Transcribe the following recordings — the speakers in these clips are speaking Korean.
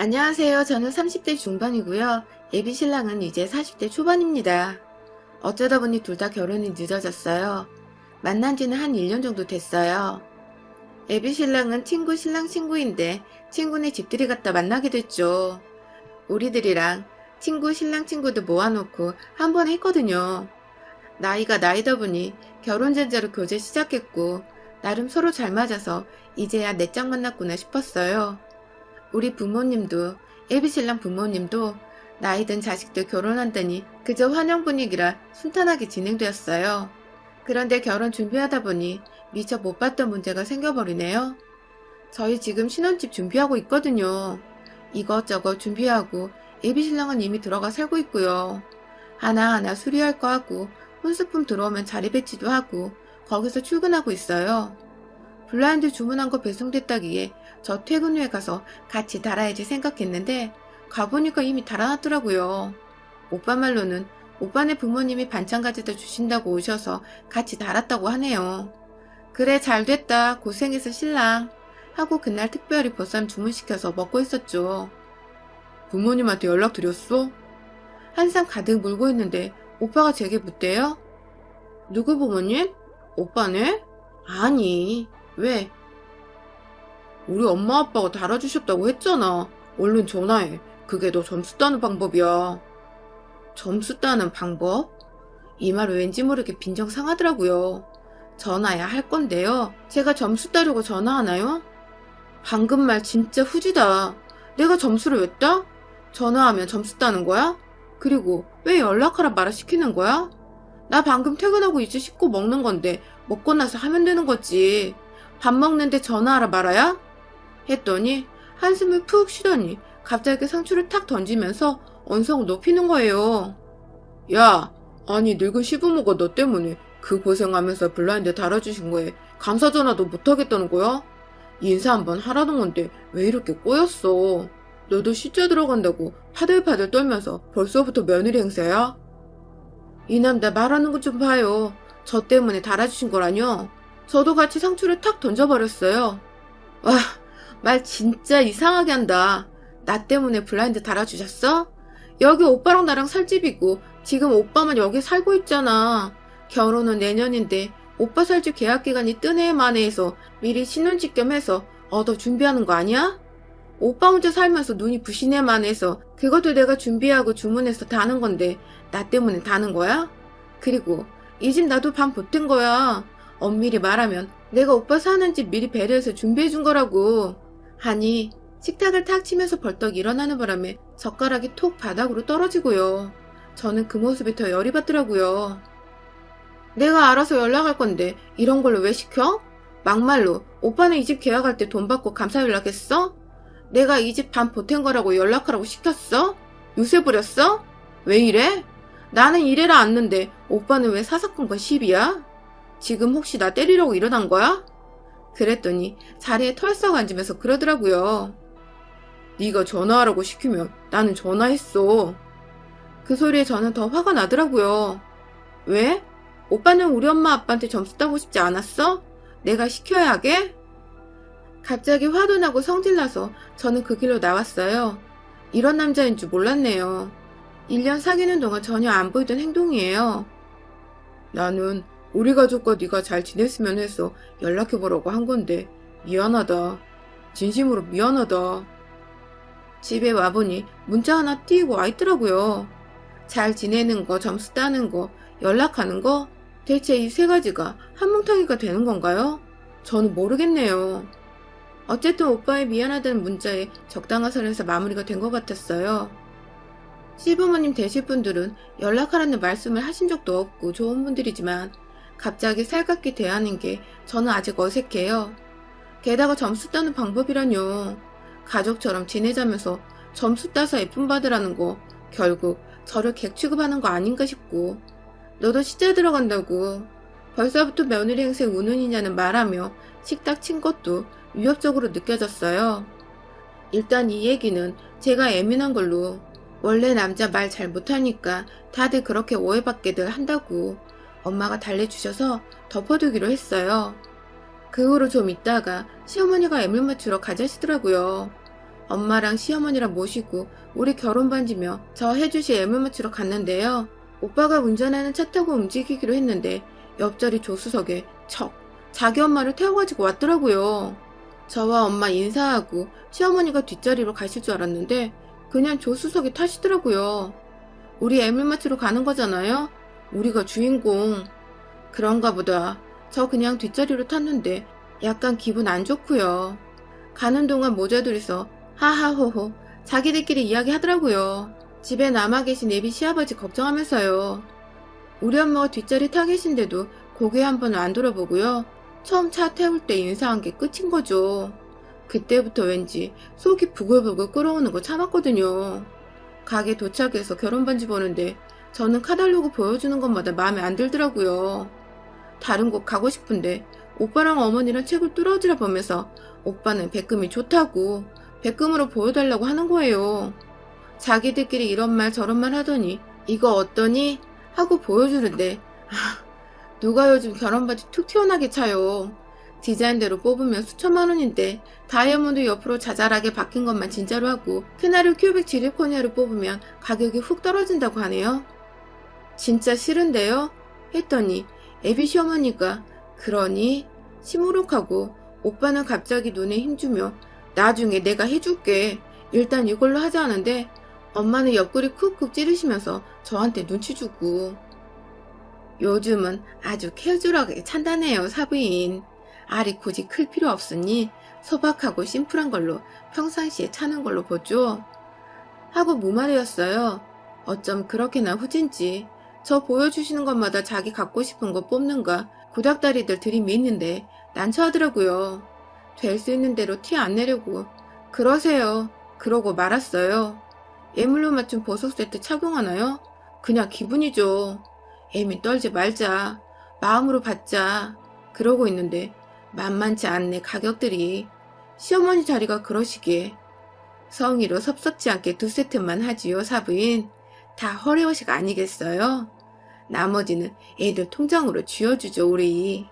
안녕하세요. 저는 30대 중반이고요. 예비 신랑은 이제 40대 초반입니다. 어쩌다 보니 둘 다 결혼이 늦어졌어요. 만난 지는 한 1년 정도 됐어요. 예비 신랑은 친구 신랑 친구인데 친구네 집들이 갔다 만나게 됐죠. 우리들이랑 친구 신랑 친구도 모아놓고 한 번 했거든요. 나이가 나이다 보니 결혼 전제로 교제 시작했고 나름 서로 잘 맞아서 이제야 내 짝 만났구나 싶었어요. 우리 부모님도 예비신랑 부모님도 나이든 자식들 결혼한다니 그저 환영 분위기라 순탄하게 진행되었어요. 그런데 결혼 준비하다 보니 미처 못 봤던 문제가 생겨버리네요. 저희 지금 신혼집 준비하고 있거든요. 이것저것 준비하고 예비신랑은 이미 들어가 살고 있고요. 하나하나 수리할 거 하고 혼수품 들어오면 자리 배치도 하고 거기서 출근하고 있어요. 블라인드 주문한 거 배송됐다기에 저 퇴근 후에 가서 같이 달아야지 생각했는데 가보니까 이미 달아놨더라고요. 오빠 말로는 오빠네 부모님이 반찬 가져다 주신다고 오셔서 같이 달았다고 하네요. 그래 잘됐다 고생했어 신랑 하고 그날 특별히 보쌈 주문시켜서 먹고 있었죠. 부모님한테 연락드렸어? 한상 가득 물고 있는데 오빠가 제게 묻대요. 누구 부모님? 오빠네? 아니 왜? 우리 엄마 아빠가 달아주셨다고 했잖아. 얼른 전화해. 그게 너 점수 따는 방법이야. 점수 따는 방법? 이 말 왠지 모르게 빈정 상하더라고요. 전화야 할 건데요. 제가 점수 따려고 전화하나요? 방금 말 진짜 후지다. 내가 점수를 왜 따? 전화하면 점수 따는 거야? 그리고 왜 연락하라 말아 시키는 거야? 나 방금 퇴근하고 이제 씻고 먹는 건데 먹고 나서 하면 되는 거지. 밥 먹는데 전화하라 말아야? 했더니 한숨을 푹 쉬더니 갑자기 상추를 탁 던지면서 언성을 높이는 거예요. 야, 아니 늙은 시부모가 너 때문에 그 고생하면서 블라인드 달아주신 거에 감사 전화도 못하겠다는 거야? 인사 한번 하라는 건데 왜 이렇게 꼬였어? 너도 시자 들어간다고 파들파들 떨면서 벌써부터 며느리 행세야? 이 남자 말하는 것 좀 봐요. 저 때문에 달아주신 거라뇨? 저도 같이 상추를 탁 던져버렸어요. 와, 말 진짜 이상하게 한다. 나 때문에 블라인드 달아주셨어? 여기 오빠랑 나랑 살 집이고 지금 오빠만 여기 살고 있잖아. 결혼은 내년인데 오빠 살 집 계약 기간이 뜨네 마네 해서 미리 신혼집 겸 해서 얻어 준비하는 거 아니야? 오빠 혼자 살면서 눈이 부시네 마네 해서 그것도 내가 준비하고 주문해서 다는 건데 나 때문에 다는 거야? 그리고 이 집 나도 반 보탠 거야. 엄밀히 말하면 내가 오빠 사는 집 미리 배려해서 준비해준 거라고. 하니 식탁을 탁 치면서 벌떡 일어나는 바람에 젓가락이 톡 바닥으로 떨어지고요. 저는 그 모습이 더 열이 받더라고요. 내가 알아서 연락할 건데 이런 걸로 왜 시켜? 막말로 오빠는 이 집 계약할 때 돈 받고 감사 연락했어? 내가 이 집 반 보탠 거라고 연락하라고 시켰어? 요새 부렸어? 왜 이래? 나는 이래라 않는데 오빠는 왜 사사건건 시비야? 지금 혹시 나 때리려고 일어난 거야? 그랬더니 자리에 털썩 앉으면서 그러더라고요. 네가 전화하라고 시키면 나는 전화했어. 그 소리에 저는 더 화가 나더라고요. 왜? 오빠는 우리 엄마 아빠한테 점수 따고 싶지 않았어? 내가 시켜야 하게? 갑자기 화도 나고 성질나서 저는 그 길로 나왔어요. 이런 남자인 줄 몰랐네요. 1년 사귀는 동안 전혀 안 보이던 행동이에요. 나는 우리 가족과 네가 잘 지냈으면 해서 연락해보라고 한 건데 미안하다. 진심으로 미안하다. 집에 와보니 문자 하나 띄고 와있더라고요. 잘 지내는 거, 점수 따는 거, 연락하는 거 대체 이 세 가지가 한 뭉텅이가 되는 건가요? 저는 모르겠네요. 어쨌든 오빠의 미안하다는 문자에 적당한 선에서 마무리가 된 것 같았어요. 시부모님 되실 분들은 연락하라는 말씀을 하신 적도 없고 좋은 분들이지만 갑자기 살갑게 대하는 게 저는 아직 어색해요. 게다가 점수 따는 방법이라뇨. 가족처럼 지내자면서 점수 따서 예쁨 받으라는 거 결국 저를 객 취급하는 거 아닌가 싶고 너도 시자 들어간다고 벌써부터 며느리 행세 우는이냐는 말하며 식탁 친 것도 위협적으로 느껴졌어요. 일단 이 얘기는 제가 예민한 걸로 원래 남자 말 잘 못하니까 다들 그렇게 오해받게들 한다고 엄마가 달래주셔서 덮어두기로 했어요. 그 후로 좀 있다가 시어머니가 애물 맞추러 가자시더라고요. 엄마랑 시어머니랑 모시고 우리 결혼 반지며 저 해주시 애물 맞추러 갔는데요. 오빠가 운전하는 차 타고 움직이기로 했는데 옆자리 조수석에 자기 엄마를 태워가지고 왔더라고요. 저와 엄마 인사하고 시어머니가 뒷자리로 가실 줄 알았는데 그냥 조수석에 타시더라고요. 우리 애물 맞추러 가는 거잖아요. 우리가 주인공. 그런가 보다. 저 그냥 뒷자리로 탔는데 약간 기분 안 좋고요. 가는 동안 모자둘이서 하하호호 자기들끼리 이야기하더라고요. 집에 남아 계신 애비 시아버지 걱정하면서요. 우리 엄마가 뒷자리 타 계신데도 고개 한 번은 안 돌아보고요. 처음 차 태울 때 인사한 게 끝인 거죠. 그때부터 왠지 속이 부글부글 끓어오는 거 참았거든요. 가게 도착해서 결혼 반지 보는데 저는 카달로그 보여주는 것마다 마음에 안 들더라고요. 다른 곳 가고 싶은데 오빠랑 어머니랑 책을 뚫어지라 보면서 오빠는 백금이 좋다고 백금으로 보여달라고 하는 거예요. 자기들끼리 이런 말 저런 말 하더니 이거 어떠니? 하고 보여주는데 누가 요즘 결혼 바지 툭 튀어나게 차요. 디자인대로 뽑으면 수천만 원인데 다이아몬드 옆으로 자잘하게 박힌 것만 진짜로 하고 페나르 큐빅 지르코니아로 뽑으면 가격이 훅 떨어진다고 하네요. 진짜 싫은데요? 했더니 애비 시어머니가 그러니? 시무룩하고 오빠는 갑자기 눈에 힘주며 나중에 내가 해줄게. 일단 이걸로 하자 하는데 엄마는 옆구리 쿡쿡 찌르시면서 저한테 눈치 주고 요즘은 아주 캐주얼하게 찬다네요 사부인. 알이 굳이 클 필요 없으니 소박하고 심플한 걸로 평상시에 차는 걸로 보죠. 하고 무말이었어요. 어쩜 그렇게나 후진지. 저 보여주시는 것마다 자기 갖고 싶은 거 뽑는가 구닥다리들 들이미는데 난처하더라고요. 될 수 있는 대로 티 안 내려고 그러세요. 그러고 말았어요. 예물로 맞춘 보석 세트 착용하나요? 그냥 기분이죠. 애미 떨지 말자. 마음으로 받자. 그러고 있는데 만만치 않네 가격들이. 시어머니 자리가 그러시기에 성의로 섭섭지 않게 2세트만 하지요 사부인. 다 허례허식 아니겠어요? 나머지는 애들 통장으로 쥐어주죠 우리.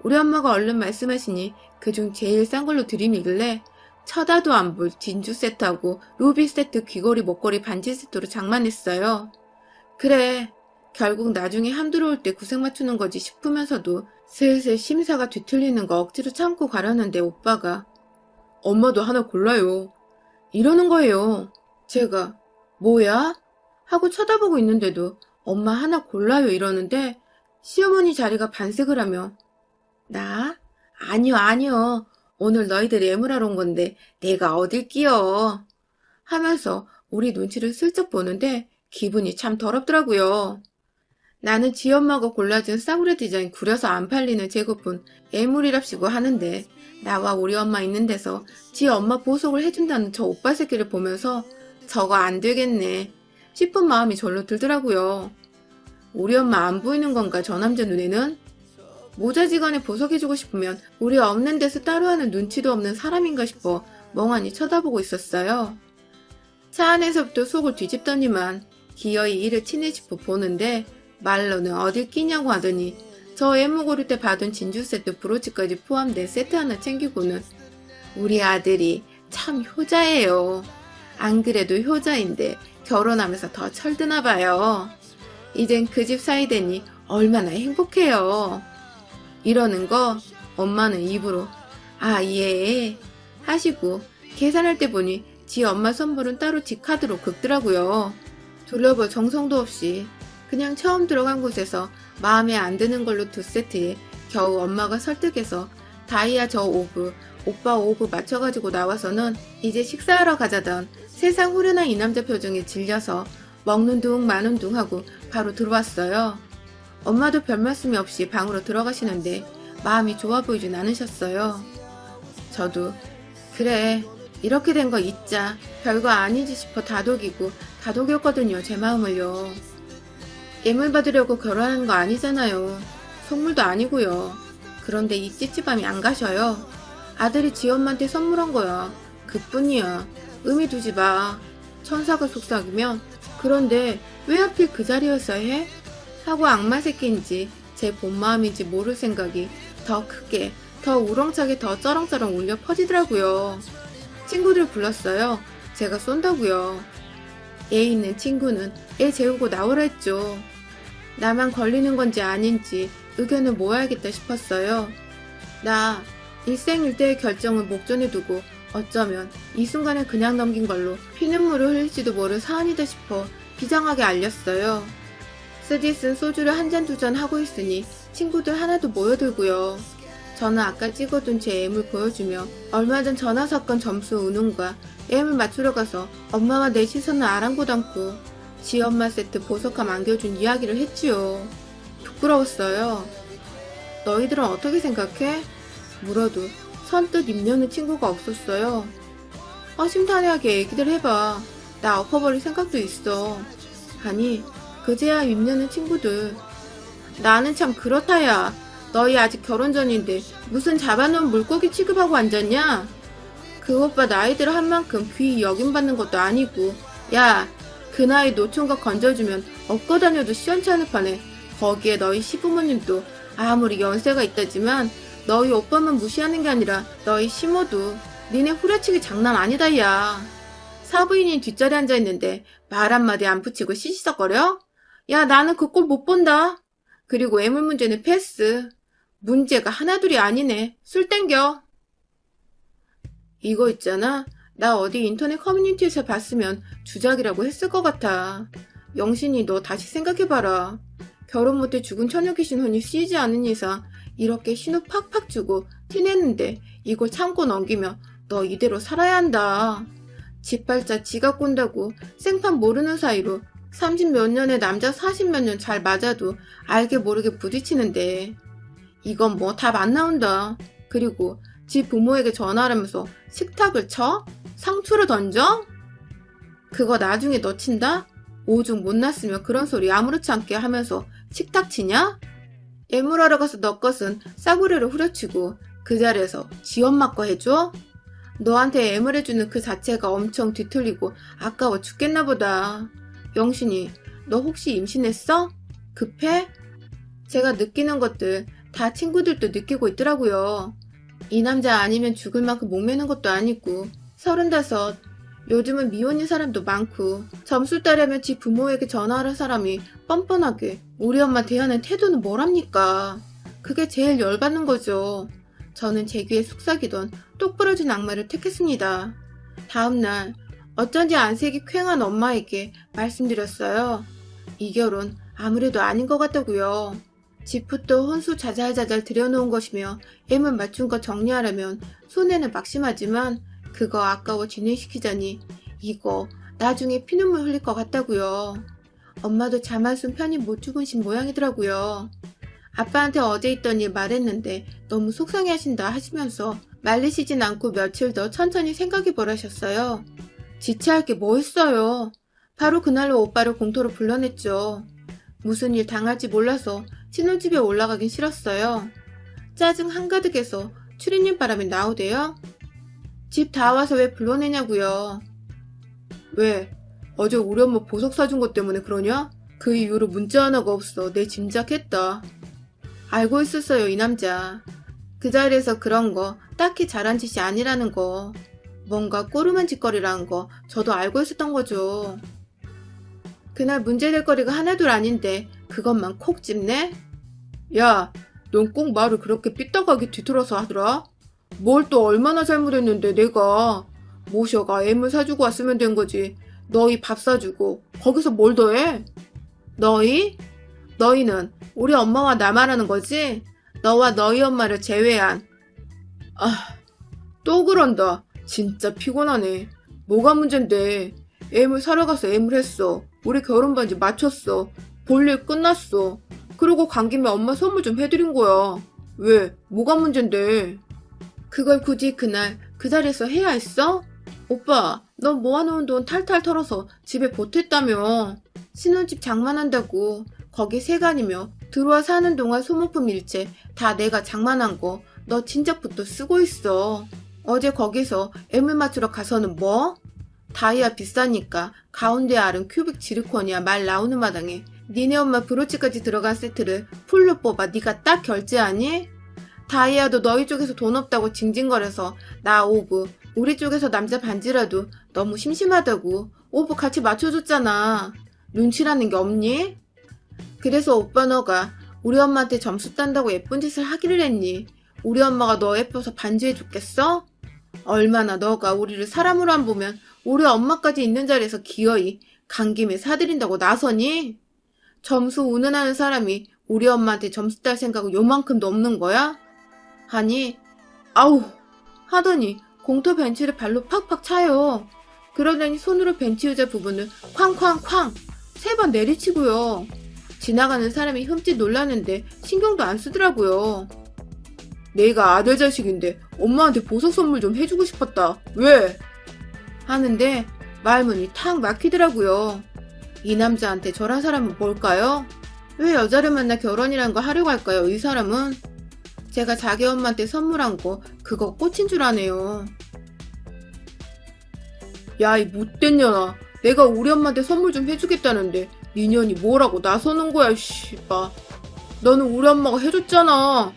우리 엄마가 얼른 말씀하시니 그중 제일 싼 걸로 드림이길래 쳐다도 안 볼 진주 세트하고 루비 세트 귀걸이 목걸이 반지 세트로 장만했어요. 그래 결국 나중에 함 들어올 때 구색 맞추는 거지 싶으면서도 슬슬 심사가 뒤틀리는 거 억지로 참고 가려는데 오빠가 엄마도 하나 골라요. 이러는 거예요. 제가 뭐야? 하고 쳐다보고 있는데도 엄마 하나 골라요 이러는데 시어머니 자리가 반색을 하며 나? 아니요. 오늘 너희들이 애물하러 온 건데 내가 어딜 끼어. 하면서 우리 눈치를 슬쩍 보는데 기분이 참 더럽더라고요. 나는 지 엄마가 골라준 싸구려 디자인 구려서 안 팔리는 재고품 애물이랍시고 하는데 나와 우리 엄마 있는 데서 지 엄마 보석을 해준다는 저 오빠 새끼를 보면서 저거 안 되겠네 싶은 마음이 절로 들더라고요. 우리 엄마 안 보이는 건가 저 남자 눈에는? 모자지간에 보석해주고 싶으면 우리 없는 데서 따로 하는 눈치도 없는 사람인가 싶어 멍하니 쳐다보고 있었어요. 차 안에서부터 속을 뒤집더니만 기어이 이를 치네 싶어 보는데 말로는 어딜 끼냐고 하더니 저 애무 고를 때 받은 진주 세트 브로치까지 포함된 세트 하나 챙기고는 우리 아들이 참 효자예요. 안 그래도 효자인데 결혼하면서 더 철드나 봐요. 이젠 그 집 사이되니 얼마나 행복해요. 이러는 거 엄마는 입으로 아 예 하시고 계산할 때 보니 지 엄마 선불은 따로 지 카드로 긁더라고요. 둘러볼 정성도 없이 그냥 처음 들어간 곳에서 마음에 안 드는 걸로 2세트에 겨우 엄마가 설득해서 다이아 저 오브 오빠 오브 맞춰가지고 나와서는 이제 식사하러 가자던 세상 후련한 이 남자 표정에 질려서 먹는 둥 마는 둥 하고 바로 들어왔어요. 엄마도 별 말씀이 없이 방으로 들어가시는데 마음이 좋아 보이진 않으셨어요. 저도 그래 이렇게 된 거 잊자 별거 아니지 싶어 다독였거든요 제 마음을요. 예물 받으려고 결혼하는 거 아니잖아요. 선물도 아니고요. 그런데 이 찌찌밤이 안 가셔요. 아들이 지 엄마한테 선물한 거야. 그뿐이야. 의미 두지 마. 천사가 속삭이면 그런데 왜 하필 그 자리였어야 해? 하고 악마 새끼인지 제 본마음인지 모를 생각이 더 크게 더 우렁차게 더 쩌렁쩌렁 울려 퍼지더라고요. 친구들 불렀어요. 제가 쏜다고요. 애 있는 친구는 애 재우고 나오라 했죠. 나만 걸리는 건지 아닌지 의견을 모아야겠다 싶었어요. 나 일생일대의 결정을 목전에 두고 어쩌면 이 순간을 그냥 넘긴 걸로 피눈물을 흘릴지도 모를 사안이다 싶어 비장하게 알렸어요. 쓰디 쓴 소주를 한 잔 두 잔 하고 있으니 친구들 하나도 모여들고요. 저는 아까 찍어둔 제 M을 보여주며 얼마 전 전화 사건 점수 운운과 M을 맞추러 가서 엄마와 내 시선을 아랑곳 않고 지 엄마 세트 보석함 안겨준 이야기를 했지요. 부끄러웠어요. 너희들은 어떻게 생각해? 물어도 선뜻 입려는 친구가 없었어요. 허심탄회하게 얘기들 해봐. 나 엎어버릴 생각도 있어. 아니 그제야 입려는 친구들. 나는 참 그렇다야. 너희 아직 결혼 전인데 무슨 잡아놓은 물고기 취급하고 앉았냐? 그 오빠 나이들 한 만큼 귀히 여김받는 것도 아니고. 야, 그 나이 노총각 건져주면 업고 다녀도 시원찮을 판에 거기에 너희 시부모님도 아무리 연세가 있다지만 너희 오빠만 무시하는 게 아니라 너희 시모도 니네 후려치기 장난 아니다 야. 사부인이 뒷자리에 앉아있는데 말 한마디 안 붙이고 시시석거려? 야, 나는 그 꼴 못 본다. 그리고 애물 문제는 패스. 문제가 하나둘이 아니네. 술 땡겨. 이거 있잖아. 나 어디 인터넷 커뮤니티에서 봤으면 주작이라고 했을 것 같아. 영신이 너 다시 생각해봐라. 결혼 못해 죽은 처녀 귀신 혼이 쓰이지 않은 이상 이렇게 신호 팍팍 주고 티내는데 이걸 참고 넘기며 너 이대로 살아야 한다. 짓발자 지가 꼰다고 생판 모르는 사이로 30몇 년의 남자 40몇 년 잘 맞아도 알게 모르게 부딪히는데 이건 뭐 답 안 나온다. 그리고 지 부모에게 전화하면서 식탁을 쳐? 상투를 던져? 그거 나중에 너 친다? 오죽 못났으면 그런 소리 아무렇지 않게 하면서 식탁 치냐? 애물하러 가서 너 것은 싸구려를 후려치고 그 자리에서 지 엄마 거 해줘? 너한테 애물해주는 그 자체가 엄청 뒤틀리고 아까워 죽겠나 보다. 영신이 너 혹시 임신했어? 급해? 제가 느끼는 것들 다 친구들도 느끼고 있더라고요. 이 남자 아니면 죽을 만큼 목매는 것도 아니고 35. 요즘은 미혼인 사람도 많고 점술 따려면 지 부모에게 전화할 사람이 뻔뻔하게 우리 엄마 대하는 태도는 뭐랍니까? 그게 제일 열받는 거죠. 저는 제 귀에 속삭이던 똑부러진 악마를 택했습니다. 다음날 어쩐지 안색이 퀭한 엄마에게 말씀드렸어요. 이 결혼 아무래도 아닌 것 같다고요. 집부터 혼수 자잘자잘 들여놓은 것이며 M을 맞춘 거 정리하려면 손해는 막심하지만 그거 아까워 진행시키자니 이거 나중에 피눈물 흘릴 것 같다고요. 엄마도 잠 한숨 편히 못 주무신 모양이더라고요. 아빠한테 어제 있던 일 말했는데 너무 속상해하신다 하시면서 말리시진 않고 며칠 더 천천히 생각해 보라셨어요. 지체할 게 뭐 있어요. 바로 그날로 오빠를 공터로 불러냈죠. 무슨 일 당할지 몰라서 신혼집에 올라가긴 싫었어요. 짜증 한가득해서 추리닝 바람이 나오대요. 집 다 와서 왜 불러내냐고요. 왜? 어제 우리 엄마 보석 사준 것 때문에 그러냐? 그 이후로 문자 하나가 없어. 내 짐작했다. 알고 있었어요, 이 남자. 그 자리에서 그런 거 딱히 잘한 짓이 아니라는 거. 뭔가 꼬르만 짓거리라는 거 저도 알고 있었던 거죠. 그날 문제될 거리가 하나둘 아닌데 그것만 콕 집네? 야, 넌 꼭 말을 그렇게 삐딱하게 뒤틀어서 하더라? 뭘 또 얼마나 잘못했는데 내가 모셔가 애물 사주고 왔으면 된 거지. 너희 밥 사주고 거기서 뭘 더해? 너희? 너희는 우리 엄마와 나 말하는 거지? 너와 너희 엄마를 제외한. 아, 또 그런다. 진짜 피곤하네. 뭐가 문젠데. 애물 사러 가서 애물했어. 우리 결혼 반지 맞췄어. 볼일 끝났어. 그러고 간 김에 엄마 선물 좀 해드린 거야. 왜? 뭐가 문젠데? 그걸 굳이 그날 그 자리에서 해야 했어? 오빠, 너 모아놓은 돈 탈탈 털어서 집에 보탰다며. 신혼집 장만한다고 거기 세간이며 들어와 사는 동안 소모품 일체 다 내가 장만한 거 너 진작부터 쓰고 있어. 어제 거기서 애물 맞추러 가서는 뭐? 다이아 비싸니까 가운데 알은 큐빅 지르콘이야 말 나오는 마당에 니네 엄마 브로치까지 들어간 세트를 풀로 뽑아 네가 딱 결제하니? 다이아도 너희 쪽에서 돈 없다고 징징거려서 나 오고 우리 쪽에서 남자 반지라도 너무 심심하다고 오빠 같이 맞춰줬잖아. 눈치라는 게 없니? 그래서 오빠 너가 우리 엄마한테 점수 딴다고 예쁜 짓을 하기를 했니? 우리 엄마가 너 예뻐서 반지해줬겠어? 얼마나 너가 우리를 사람으로 안 보면 우리 엄마까지 있는 자리에서 기어이 간 김에 사드린다고 나서니? 점수 운운하는 사람이 우리 엄마한테 점수 딸 생각은 요만큼도 없는 거야? 하니 아우 하더니 공터 벤치를 발로 팍팍 차요. 그러더니 손으로 벤치 의자 부분을 쾅쾅쾅 3번 내리치고요. 지나가는 사람이 흠칫 놀라는데 신경도 안 쓰더라고요. 내가 아들 자식인데 엄마한테 보석 선물 좀 해주고 싶었다. 왜? 하는데 말문이 탁 막히더라고요. 이 남자한테 저런 사람은 뭘까요? 왜 여자를 만나 결혼이란 거 하려고 할까요? 이 사람은? 제가 자기 엄마한테 선물한 거 그거 꽂힌 줄 아네요. 야, 이 못된 년아. 내가 우리 엄마한테 선물 좀 해주겠다는데 니 년이 뭐라고 나서는 거야, 씨발. 너는 우리 엄마가 해줬잖아.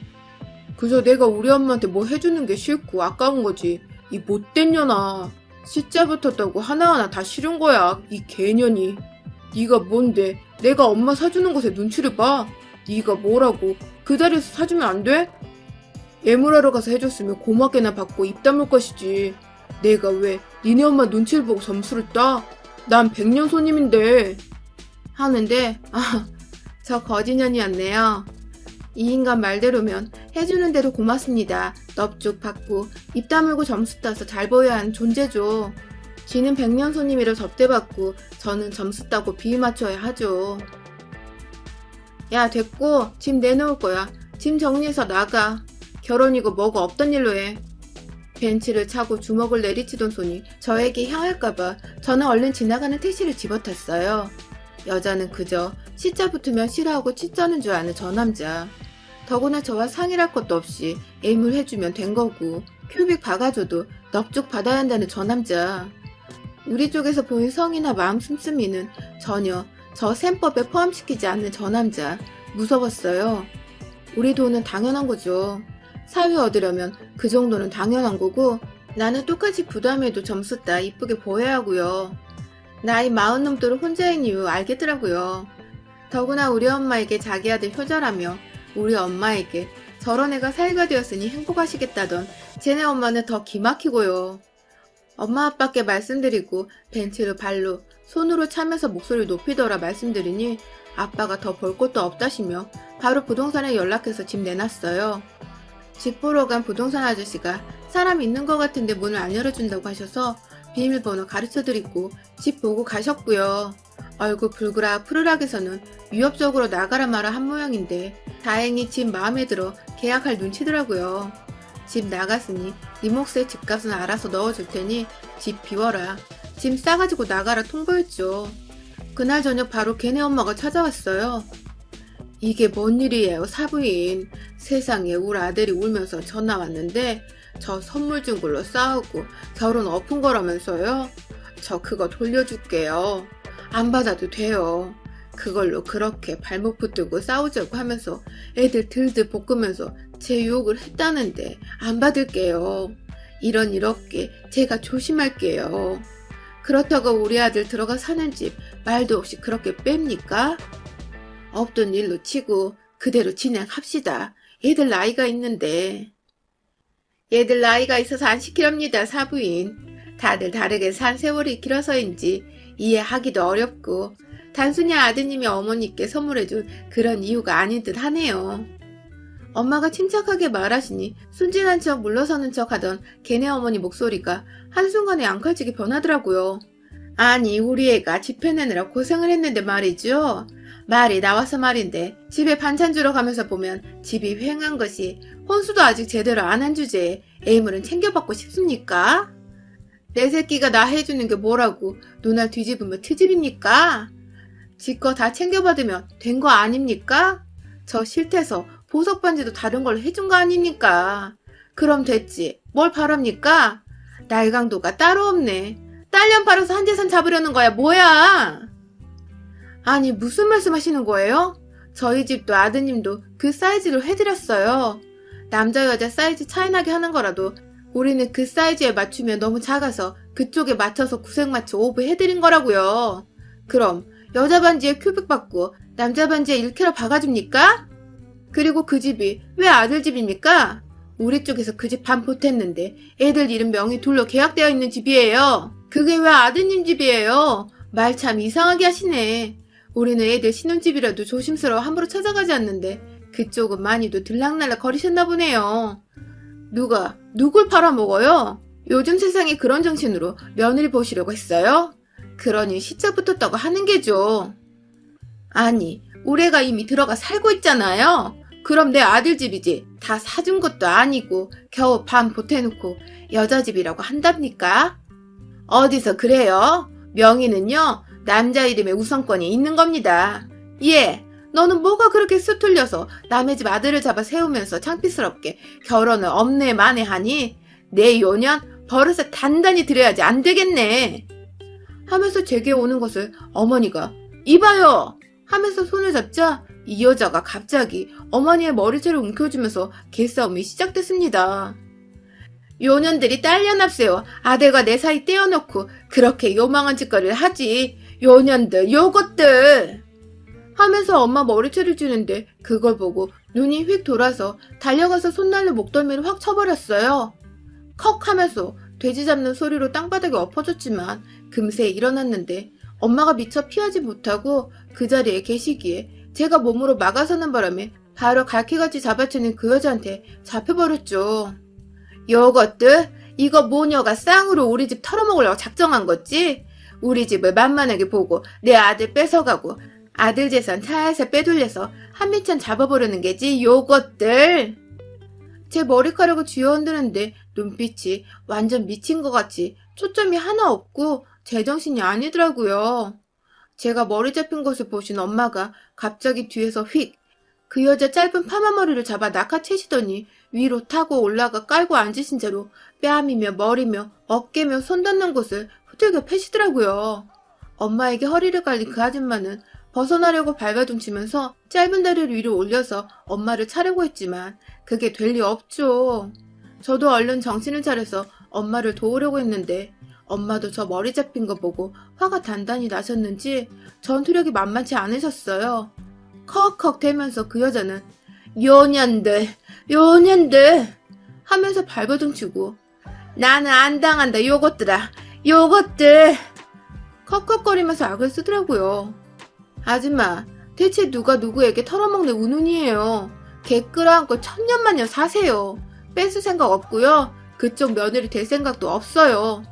그래서 내가 우리 엄마한테 뭐 해주는 게 싫고 아까운 거지. 이 못된 년아. 숫자 붙었다고 하나하나 다 싫은 거야, 이 개년이. 네가 뭔데 내가 엄마 사주는 것에 눈치를 봐. 네가 뭐라고 그 자리에서 사주면 안 돼? 예물하러 가서 해줬으면 고맙게나 받고 입 다물 것이지. 내가 왜 니네 엄마 눈치를 보고 점수를 따? 난 100년 손님인데. 하는데 저 거지년이었네요. 이 인간 말대로면 해주는 대로 고맙습니다. 넙죽 받고 입 다물고 점수 따서 잘 보여야 하는 존재죠. 지는 100년 손님이라 접대받고 저는 점수 따고 비위 맞춰야 하죠. 야 됐고 짐 내놓을 거야. 짐 정리해서 나가. 결혼이고 뭐고 없던 일로 해. 벤치를 차고 주먹을 내리치던 손이 저에게 향할까봐 저는 얼른 지나가는 택시를 집어탔어요. 여자는 그저 C자 붙으면 싫어하고 찌쩌는 줄 아는 저 남자. 더구나 저와 상의할 것도 없이 애물해주면 된 거고 큐빅 박아줘도 넙죽 받아야 한다는 저 남자. 우리 쪽에서 보인 성이나 마음 씀씀이는 전혀 저 셈법에 포함시키지 않는 저 남자. 무서웠어요. 우리 돈은 당연한 거죠. 사위 얻으려면 그 정도는 당연한 거고 나는 똑같이 부담해도 점수 따 이쁘게 보여야 하고요. 나이 40 넘도록 혼자인 이유 알겠더라고요. 더구나 우리 엄마에게 자기 아들 효자라며 우리 엄마에게 저런 애가 사위가 되었으니 행복하시겠다던 쟤네 엄마는 더 기막히고요. 엄마 아빠께 말씀드리고 벤치를 발로 손으로 차면서 목소리를 높이더라 말씀드리니 아빠가 더 볼 것도 없다시며 바로 부동산에 연락해서 집 내놨어요. 집 보러 간 부동산 아저씨가 사람 있는 것 같은데 문을 안 열어준다고 하셔서 비밀번호 가르쳐드리고 집 보고 가셨고요. 얼굴 불그락 푸르락해서는 위협적으로 나가라 마라 한 모양인데 다행히 집 마음에 들어 계약할 눈치더라고요. 집 나갔으니 네 몫의 집값은 알아서 넣어줄 테니 집 비워라. 짐 싸가지고 나가라 통보했죠. 그날 저녁 바로 걔네 엄마가 찾아왔어요. 이게 뭔 일이에요 사부인. 세상에 우리 아들이 울면서 전화 왔는데 저 선물 준 걸로 싸우고 결혼 엎은 거라면서요. 저 그거 돌려줄게요. 안 받아도 돼요. 그걸로 그렇게 발목 붙들고 싸우자고 하면서 애들 들들 볶으면서 제 유혹을 했다는데 안 받을게요. 이런 일 없게 제가 조심할게요. 그렇다고 우리 아들 들어가 사는 집 말도 없이 그렇게 뺍니까? 없던 일로 치고 그대로 진행합시다. 얘들 나이가 있는데. 얘들 나이가 있어서 안 시키렵니다 사부인. 다들 다르게 산 세월이 길어서인지 이해하기도 어렵고 단순히 아드님이 어머니께 선물해준 그런 이유가 아닌 듯 하네요. 엄마가 침착하게 말하시니 순진한 척 물러서는 척 하던 걔네 어머니 목소리가 한순간에 앙칼지게 변하더라고요. 아니 우리 애가 집 해내느라 고생을 했는데 말이죠. 말이 나와서 말인데 집에 반찬 주러 가면서 보면 집이 휑한 것이 혼수도 아직 제대로 안 한 주제에 애물은 챙겨받고 싶습니까? 내 새끼가 나 해주는 게 뭐라고 눈알 뒤집으면 트집입니까? 지 거 다 챙겨받으면 된 거 아닙니까? 저 싫대서 보석 반지도 다른 걸로 해준 거 아닙니까? 그럼 됐지. 뭘 바랍니까? 날강도가 따로 없네. 딸년 팔아서 한 재산 잡으려는 거야 뭐야? 아니 무슨 말씀 하시는 거예요? 저희 집도 아드님도 그 사이즈로 해드렸어요. 남자 여자 사이즈 차이나게 하는 거라도 우리는 그 사이즈에 맞추면 너무 작아서 그쪽에 맞춰서 구색 맞춰 오브 해드린 거라고요. 그럼 여자 반지에 큐빅 받고 남자 반지에 1캐럿 박아줍니까? 그리고 그 집이 왜 아들 집입니까? 우리 쪽에서 그 집 반 보탰는데 애들 이름 명의 둘로 계약되어 있는 집이에요. 그게 왜 아드님 집이에요? 말 참 이상하게 하시네. 우리는 애들 신혼집이라도 조심스러워 함부로 찾아가지 않는데 그쪽은 많이도 들락날락 거리셨나 보네요. 누가 누굴 팔아먹어요? 요즘 세상에 그런 정신으로 며느리 보시려고 했어요? 그러니 시차 붙었다고 하는 게죠. 아니, 우리 애가 이미 들어가 살고 있잖아요. 그럼 내 아들 집이지. 다 사준 것도 아니고 겨우 반 보태놓고 여자 집이라고 한답니까? 어디서 그래요? 명의는요, 남자 이름에 우선권이 있는 겁니다. 예, 너는 뭐가 그렇게 수틀려서 남의 집 아들을 잡아 세우면서 창피스럽게 결혼을 엄내 만에 하니? 내 요년 버릇을 단단히 들여야지 안 되겠네. 하면서 제게 오는 것을 어머니가 이봐요! 하면서 손을 잡자 이 여자가 갑자기 어머니의 머리채를 움켜쥐면서 개싸움이 시작됐습니다. 요년들이 딸려납세요. 아들과 내 사이 떼어놓고 그렇게 요망한 짓거리를 하지. 요년들, 요것들! 하면서 엄마 머리채를 쥐는데 그걸 보고 눈이 휙 돌아서 달려가서 손날로 목덜미를 확 쳐버렸어요. 컥 하면서 돼지 잡는 소리로 땅바닥에 엎어졌지만 금세 일어났는데 엄마가 미처 피하지 못하고 그 자리에 계시기에 제가 몸으로 막아서는 바람에 바로 갈퀴같이 잡아채는 그 여자한테 잡혀버렸죠. 요것들, 이거 모녀가 쌍으로 우리 집 털어먹으려고 작정한 거지? 우리 집을 만만하게 보고 내 아들 뺏어가고 아들 재산 살살 빼돌려서 한미천 잡아보려는 게지, 요것들. 제 머리카락을 쥐어흔드는데 눈빛이 완전 미친 것 같이 초점이 하나 없고 제정신이 아니더라고요. 제가 머리 잡힌 것을 보신 엄마가 갑자기 뒤에서 휙 그 여자 짧은 파마머리를 잡아 낚아채시더니 위로 타고 올라가 깔고 앉으신 채로 뺨이며 머리며 어깨며 손 닿는 곳을 후들겨 패시더라고요. 엄마에게 허리를 깔린 그 아줌마는 벗어나려고 발버둥치면서 짧은 다리를 위로 올려서 엄마를 차려고 했지만 그게 될 리 없죠. 저도 얼른 정신을 차려서 엄마를 도우려고 했는데 엄마도 저 머리 잡힌 거 보고 화가 단단히 나셨는지 전투력이 만만치 않으셨어요. 컥컥 대면서 그 여자는 요년들 하면서 발버둥치고 나는 안 당한다 요것들아 요것들 컥컥거리면서 악을 쓰더라고요. 아줌마, 대체 누가 누구에게 털어먹는 우눈이에요. 개 끌어안고 천년만년 사세요. 뺏을 생각 없고요. 그쪽 며느리 될 생각도 없어요.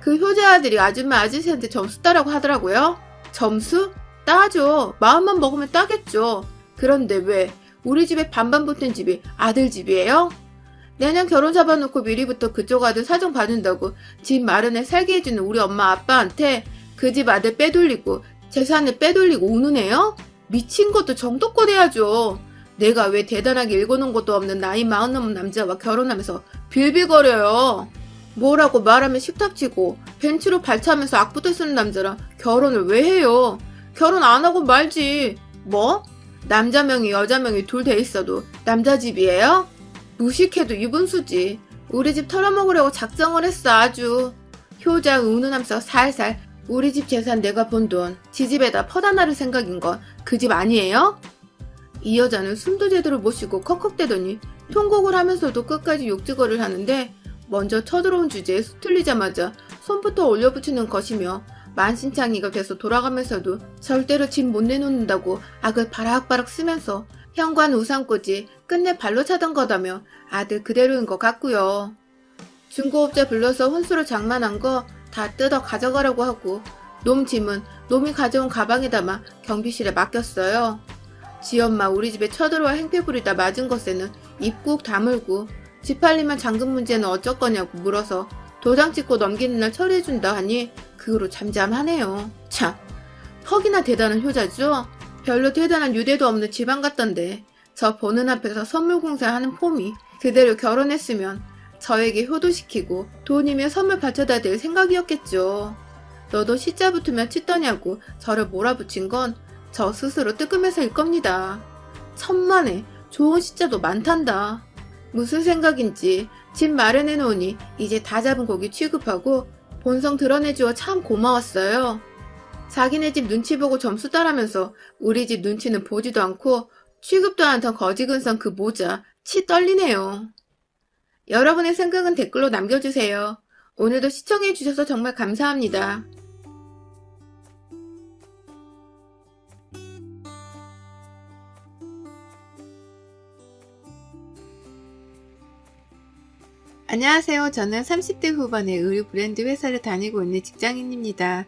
그 효자 아들이 아줌마 아저씨한테 점수 따라고 하더라고요. 점수? 따죠. 마음만 먹으면 따겠죠. 그런데 왜 우리 집에 반반 보탠 집이 아들 집이에요? 내년 결혼 잡아놓고 미리부터 그쪽 아들 사정 봐준다고 집 마련해 살게 해주는 우리 엄마 아빠한테 그 집 아들 빼돌리고 재산을 빼돌리고 우는 애요? 미친 것도 정도껏 해야죠. 내가 왜 대단하게 읽어놓은 것도 없는 나이 40 넘은 남자와 결혼하면서 빌빌거려요. 뭐라고 말하면 식탁치고 벤치로 발차면서 악부터 쓰는 남자랑 결혼을 왜 해요? 결혼 안 하고 말지. 뭐? 남자 명의 여자 명의 둘 돼 있어도 남자 집이에요? 무식해도 유분수지. 우리 집 털어먹으려고 작정을 했어 아주. 효자 우는하면서 살살 우리 집 재산 내가 번 돈 지 집에다 퍼다 나를 생각인 건 그 집 아니에요? 이 여자는 숨도 제대로 못 쉬고 컥컥대더니 통곡을 하면서도 끝까지 욕지거리를 하는데 먼저 쳐들어온 주제에 수틀리자마자 손부터 올려붙이는 것이며 만신창이가 돼서 돌아가면서도 절대로 집 못 내놓는다고 악을 바락바락 쓰면서 현관 우산꽂이 끝내 발로 차던 거다며 아들 그대로인 것 같고요. 중고업자 불러서 혼수로 장만한 거 다 뜯어 가져가라고 하고 놈 짐은 놈이 가져온 가방에 담아 경비실에 맡겼어요. 지엄마 우리 집에 쳐들어와 행패 부리다 맞은 것에는 입 꾹 다물고 집 팔리면 잔금 문제는 어쩔 거냐고 물어서 도장 찍고 넘기는 날 처리해준다 하니 그 후로 잠잠하네요. 참, 퍽이나 대단한 효자죠? 별로 대단한 유대도 없는 집안 같던데 저 보는 앞에서 선물 공사하는 폼이 그대로 결혼했으면 저에게 효도시키고 돈이며 선물 바쳐다 댈 생각이었겠죠. 너도 시자 붙으면 치떠냐고 저를 몰아붙인 건 저 스스로 뜨끔해서일 겁니다. 천만에 좋은 시자도 많단다. 무슨 생각인지 집 마련해 놓으니 이제 다 잡은 고기 취급하고 본성 드러내주어 참 고마웠어요. 자기네 집 눈치 보고 점수 따라면서 우리 집 눈치는 보지도 않고 취급도 않던 거지 근성 그 모자 치 떨리네요. 여러분의 생각은 댓글로 남겨주세요. 오늘도 시청해주셔서 정말 감사합니다. 안녕하세요. 저는 30대 후반의 의류 브랜드 회사를 다니고 있는 직장인입니다.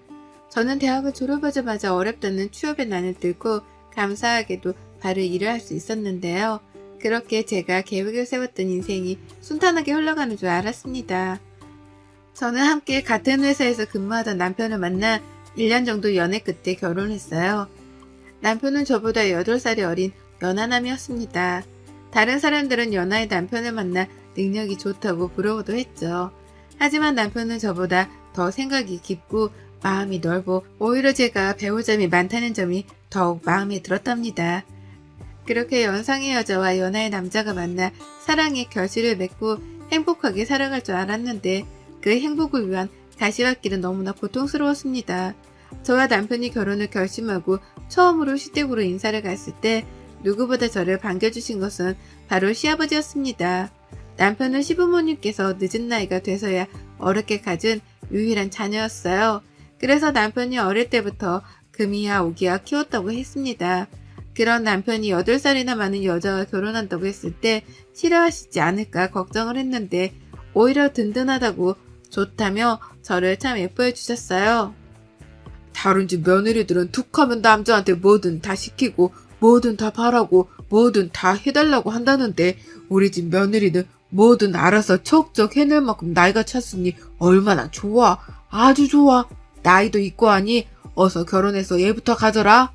저는 대학을 졸업하자마자 어렵다는 취업의 난을 뚫고 감사하게도 바로 일을 할 수 있었는데요. 그렇게 제가 계획을 세웠던 인생이 순탄하게 흘러가는 줄 알았습니다. 저는 함께 같은 회사에서 근무하던 남편을 만나 1년 정도 연애 끝에 결혼했어요. 남편은 저보다 8살이 어린 연하남이었습니다. 다른 사람들은 연하의 남편을 만나 능력이 좋다고 부러워도 했죠. 하지만 남편은 저보다 더 생각이 깊고 마음이 넓어 오히려 제가 배울 점이 많다는 점이 더욱 마음에 들었답니다. 그렇게 연상의 여자와 연하의 남자가 만나 사랑의 결실을 맺고 행복하게 살아갈 줄 알았는데 그 행복을 위한 가시밭길은 너무나 고통스러웠습니다. 저와 남편이 결혼을 결심하고 처음으로 시댁으로 인사를 갔을 때 누구보다 저를 반겨주신 것은 바로 시아버지였습니다. 남편은 시부모님께서 늦은 나이가 돼서야 어렵게 가진 유일한 자녀였어요. 그래서 남편이 어릴 때부터 금이야 오기야 키웠다고 했습니다. 그런 남편이 8살이나 많은 여자와 결혼한다고 했을 때 싫어하시지 않을까 걱정을 했는데 오히려 든든하다고 좋다며 저를 참 예뻐해 주셨어요. 다른 집 며느리들은 툭하면 남자한테 뭐든 다 시키고 뭐든 다 바라고 뭐든 다 해달라고 한다는데 우리 집 며느리는 뭐든 알아서 척척 해낼 만큼 나이가 찼으니 얼마나 좋아. 아주 좋아. 나이도 있고 하니 어서 결혼해서 얘부터 가져라.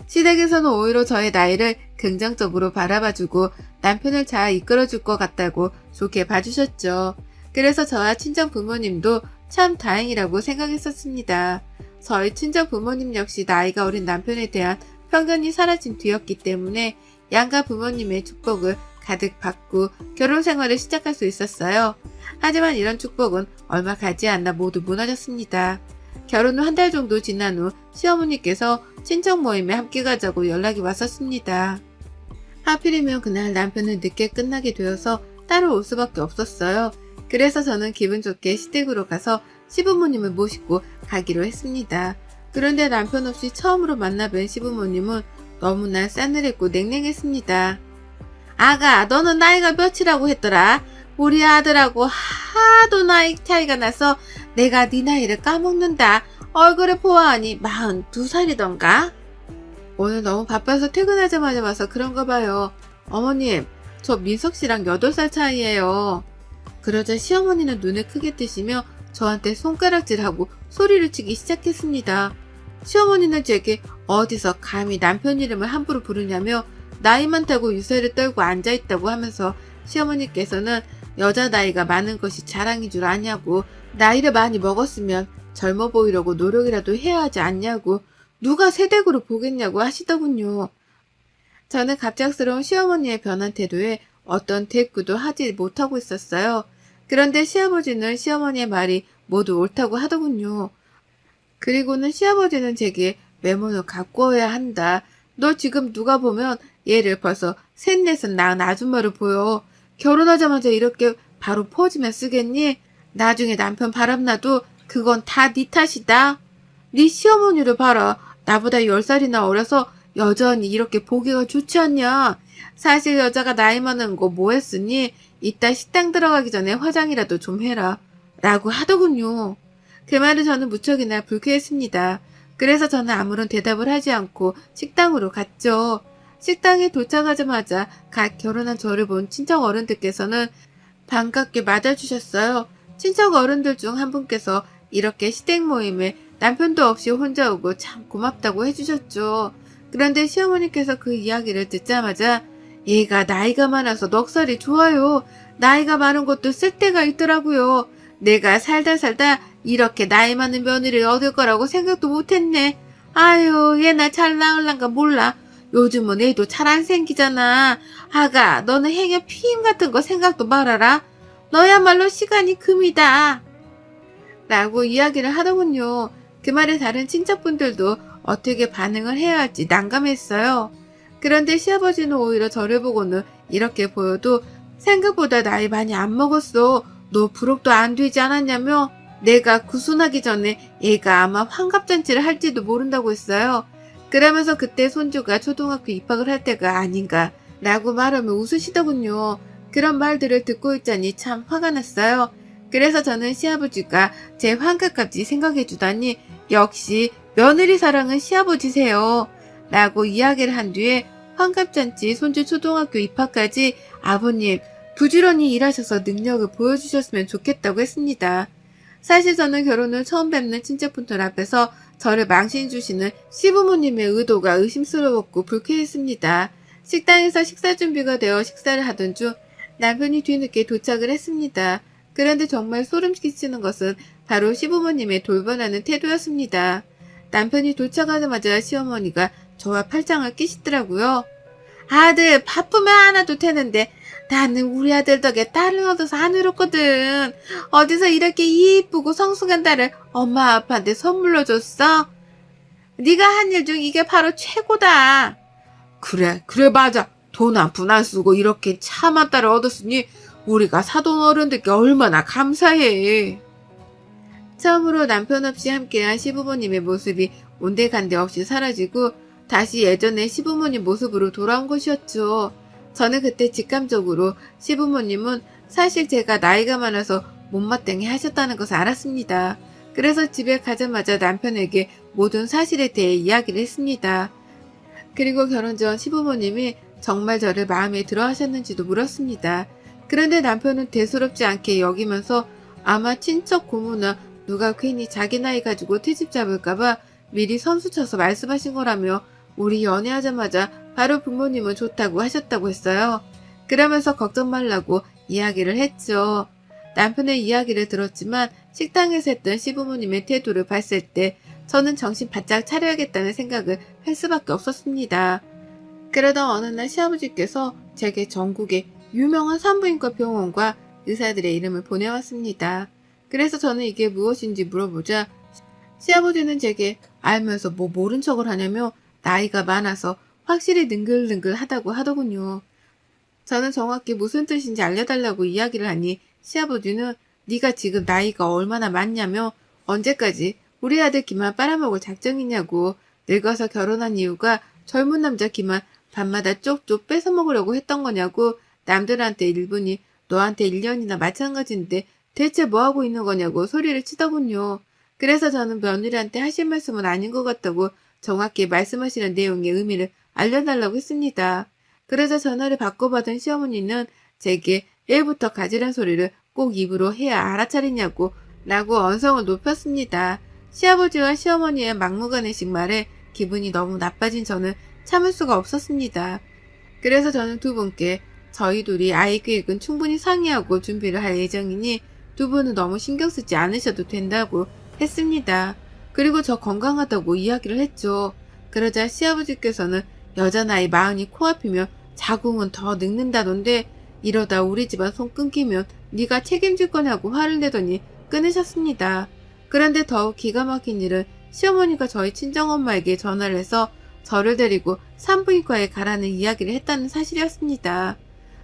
시댁에서는 오히려 저의 나이를 긍정적으로 바라봐주고 남편을 잘 이끌어줄 것 같다고 좋게 봐주셨죠. 그래서 저와 친정 부모님도 참 다행이라고 생각했었습니다. 저희 친정 부모님 역시 나이가 어린 남편에 대한 편견이 사라진 뒤였기 때문에 양가 부모님의 축복을 가득 받고 결혼 생활을 시작할 수 있었어요. 하지만 이런 축복은 얼마 가지 않아 모두 무너졌습니다. 결혼 후 한 달 정도 지난 후 시어머니께서 친척 모임에 함께 가자고 연락이 왔었습니다. 하필이면 그날 남편은 늦게 끝나게 되어서 따로 올 수밖에 없었어요. 그래서 저는 기분 좋게 시댁으로 가서 시부모님을 모시고 가기로 했습니다. 그런데 남편 없이 처음으로 만나뵌 시부모님은 너무나 싸늘했고 냉랭했습니다. 아가, 너는 나이가 몇이라고 했더라? 우리 아들하고 하도 나이 차이가 나서 내가 네 나이를 까먹는다. 얼굴을 보아하니 42살이던가? 오늘 너무 바빠서 퇴근하자마자 와서 그런가 봐요. 어머님, 저 민석씨랑 8살 차이예요. 그러자 시어머니는 눈을 크게 뜨시며 저한테 손가락질하고 소리를 치기 시작했습니다. 시어머니는 제게 어디서 감히 남편 이름을 함부로 부르냐며 나이 많다고 유세를 떨고 앉아있다고 하면서 시어머니께서는 여자 나이가 많은 것이 자랑인 줄 아냐고, 나이를 많이 먹었으면 젊어 보이려고 노력이라도 해야 하지 않냐고, 누가 새댁으로 보겠냐고 하시더군요. 저는 갑작스러운 시어머니의 변한 태도에 어떤 대꾸도 하지 못하고 있었어요. 그런데 시아버지는 시어머니의 말이 모두 옳다고 하더군요. 그리고는 시아버지는 제게 외모는 가꾸어야 한다. 너 지금 누가 보면 얘를 벌써 셋넷은 낳은 아줌마로 보여. 결혼하자마자 이렇게 바로 퍼지면 쓰겠니? 나중에 남편 바람나도 그건 다 네 탓이다. 네 시어머니를 봐라. 나보다 10살이나 어려서 여전히 이렇게 보기가 좋지 않냐. 사실 여자가 나이 많은 거 뭐 했으니 이따 식당 들어가기 전에 화장이라도 좀 해라. 라고 하더군요. 그 말을 저는 무척이나 불쾌했습니다. 그래서 저는 아무런 대답을 하지 않고 식당으로 갔죠. 식당에 도착하자마자 갓 결혼한 저를 본 친척 어른들께서는 반갑게 맞아주셨어요. 친척 어른들 중 한 분께서 이렇게 시댁 모임에 남편도 없이 혼자 오고 참 고맙다고 해주셨죠. 그런데 시어머니께서 그 이야기를 듣자마자 얘가 나이가 많아서 넉살이 좋아요. 나이가 많은 것도 쓸데가 있더라고요. 내가 살다 이렇게 나이 많은 며느리를 얻을 거라고 생각도 못했네. 아유, 얘나 잘 나을란가 몰라. 요즘은 애도 잘 안 생기잖아. 아가, 너는 행여 피임 같은 거 생각도 말아라. 너야말로 시간이 금이다. 라고 이야기를 하더군요. 그 말에 다른 친척분들도 어떻게 반응을 해야 할지 난감했어요. 그런데 시아버지는 오히려 저를 보고는 이렇게 보여도 생각보다 나이 많이 안 먹었어. 너 부록도 안 되지 않았냐며 내가 구순하기 전에 얘가 아마 환갑잔치를 할지도 모른다고 했어요. 그러면서 그때 손주가 초등학교 입학을 할 때가 아닌가 라고 말하며 웃으시더군요. 그런 말들을 듣고 있자니 참 화가 났어요. 그래서 저는 시아버지가 제 환갑까지 생각해주다니 역시 며느리 사랑은 시아버지세요. 라고 이야기를 한 뒤에 환갑잔치 손주 초등학교 입학까지 아버님 부지런히 일하셔서 능력을 보여주셨으면 좋겠다고 했습니다. 사실 저는 결혼을 처음 뵙는 친척분들 앞에서 저를 망신 주시는 시부모님의 의도가 의심스러웠고 불쾌했습니다. 식당에서 식사 준비가 되어 식사를 하던 중 남편이 뒤늦게 도착을 했습니다. 그런데 정말 소름 끼치는 것은 바로 시부모님의 돌변하는 태도였습니다. 남편이 도착하자마자 시어머니가 저와 팔짱을 끼시더라고요. 아들 바쁘면 안 와도 되는데 나는 우리 아들 덕에 딸을 얻어서 안 외롭거든. 어디서 이렇게 이쁘고 성숙한 딸을 엄마 아빠한테 선물로 줬어? 네가 한 일 중 이게 바로 최고다. 그래 맞아. 돈 한 푼 안 쓰고 이렇게 참한 딸을 얻었으니 우리가 사돈 어른들께 얼마나 감사해. 처음으로 남편 없이 함께한 시부모님의 모습이 온데간데 없이 사라지고 다시 예전의 시부모님 모습으로 돌아온 것이었죠. 저는 그때 직감적으로 시부모님은 사실 제가 나이가 많아서 못마땅해 하셨다는 것을 알았습니다. 그래서 집에 가자마자 남편에게 모든 사실에 대해 이야기를 했습니다. 그리고 결혼 전 시부모님이 정말 저를 마음에 들어 하셨는지도 물었습니다. 그런데 남편은 대수롭지 않게 여기면서 아마 친척 고모나 누가 괜히 자기 나이 가지고 트집 잡을까봐 미리 선수쳐서 말씀하신 거라며 우리 연애하자마자 바로 부모님은 좋다고 하셨다고 했어요. 그러면서 걱정 말라고 이야기를 했죠. 남편의 이야기를 들었지만 식당에서 했던 시부모님의 태도를 봤을 때 저는 정신 바짝 차려야겠다는 생각을 할 수밖에 없었습니다. 그러던 어느 날 시아버지께서 제게 전국의 유명한 산부인과 병원과 의사들의 이름을 보내왔습니다. 그래서 저는 이게 무엇인지 물어보자 시아버지는 제게 알면서 뭐 모른 척을 하냐며 나이가 많아서 확실히 능글능글하다고 하더군요. 저는 정확히 무슨 뜻인지 알려달라고 이야기를 하니 시아버지는 네가 지금 나이가 얼마나 많냐며 언제까지 우리 아들 기만 빨아먹을 작정이냐고 늙어서 결혼한 이유가 젊은 남자 기만 밤마다 쪽쪽 뺏어먹으려고 했던 거냐고 남들한테 1분이 너한테 1년이나 마찬가지인데 대체 뭐하고 있는 거냐고 소리를 치더군요. 그래서 저는 며느리한테 하실 말씀은 아닌 것 같다고 정확히 말씀하시는 내용의 의미를 알려달라고 했습니다. 그러자 전화를 바꿔받은 시어머니는 제게 일부터 가지란 소리를 꼭 입으로 해야 알아차리냐고 라고 언성을 높였습니다. 시아버지와 시어머니의 막무가내식 말에 기분이 너무 나빠진 저는 참을 수가 없었습니다. 그래서 저는 두 분께 저희 둘이 아이 계획은 충분히 상의하고 준비를 할 예정이니 두 분은 너무 신경 쓰지 않으셔도 된다고 했습니다. 그리고 저 건강하다고 이야기를 했죠. 그러자 시아버지께서는 여자 나이 40이 코앞이면 자궁은 더 늙는다던데 이러다 우리 집안 손 끊기면 네가 책임질 거냐고 화를 내더니 끊으셨습니다. 그런데 더욱 기가 막힌 일은 시어머니가 저희 친정엄마에게 전화를 해서 저를 데리고 산부인과에 가라는 이야기를 했다는 사실이었습니다.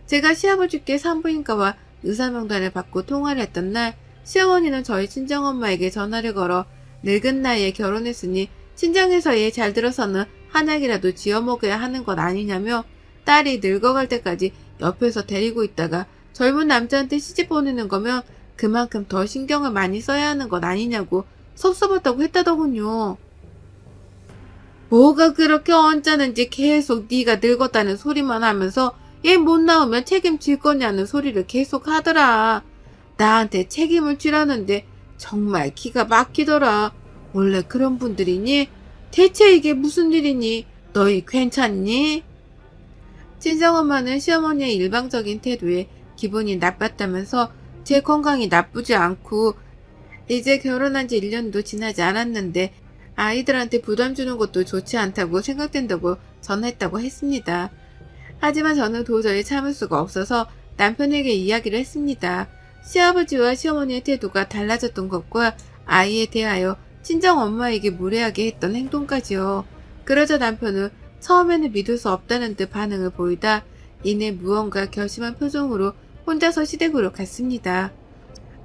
제가 시아버지께 산부인과와 의사명단을 받고 통화를 했던 날 시어머니는 저희 친정엄마에게 전화를 걸어 늙은 나이에 결혼했으니 친정에서 얘 잘 들어서는 한약이라도 지어 먹어야 하는 것 아니냐며 딸이 늙어갈 때까지 옆에서 데리고 있다가 젊은 남자한테 시집 보내는 거면 그만큼 더 신경을 많이 써야 하는 것 아니냐고 섭섭하다고 했다더군요. 뭐가 그렇게 언짢은지 계속 네가 늙었다는 소리만 하면서 얘 못 나오면 책임질 거냐는 소리를 계속 하더라. 나한테 책임을 지라는데 정말 기가 막히더라. 원래 그런 분들이니? 대체 이게 무슨 일이니? 너희 괜찮니? 친정엄마는 시어머니의 일방적인 태도에 기분이 나빴다면서 제 건강이 나쁘지 않고 이제 결혼한 지 1년도 지나지 않았는데 아이들한테 부담 주는 것도 좋지 않다고 생각된다고 전했다고 했습니다. 하지만 저는 도저히 참을 수가 없어서 남편에게 이야기를 했습니다. 시아버지와 시어머니의 태도가 달라졌던 것과 아이에 대하여 친정 엄마에게 무례하게 했던 행동까지요. 그러자 남편은 처음에는 믿을 수 없다는 듯 반응을 보이다 이내 무언가 결심한 표정으로 혼자서 시댁으로 갔습니다.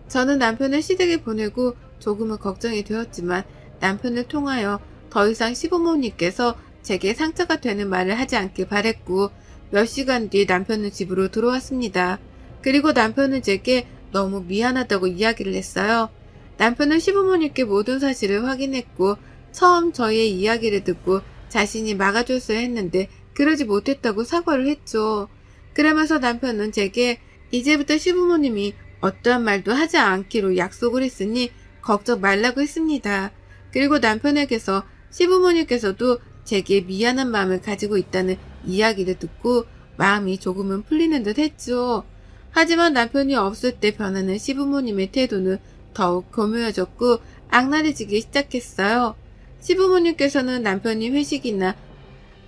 저는 남편을 시댁에 보내고 조금은 걱정이 되었지만 남편을 통하여 더 이상 시부모님께서 제게 상처가 되는 말을 하지 않길 바랬고 몇 시간 뒤 남편은 집으로 들어왔습니다. 그리고 남편은 제게 너무 미안하다고 이야기를 했어요. 남편은 시부모님께 모든 사실을 확인했고 처음 저희의 이야기를 듣고 자신이 막아줬어야 했는데 그러지 못했다고 사과를 했죠. 그러면서 남편은 제게 이제부터 시부모님이 어떠한 말도 하지 않기로 약속을 했으니 걱정 말라고 했습니다. 그리고 남편에게서 시부모님께서도 제게 미안한 마음을 가지고 있다는 이야기를 듣고 마음이 조금은 풀리는 듯 했죠. 하지만 남편이 없을 때 변하는 시부모님의 태도는 더욱 교묘해졌고 악랄해지기 시작했어요. 시부모님께서는 남편이 회식이나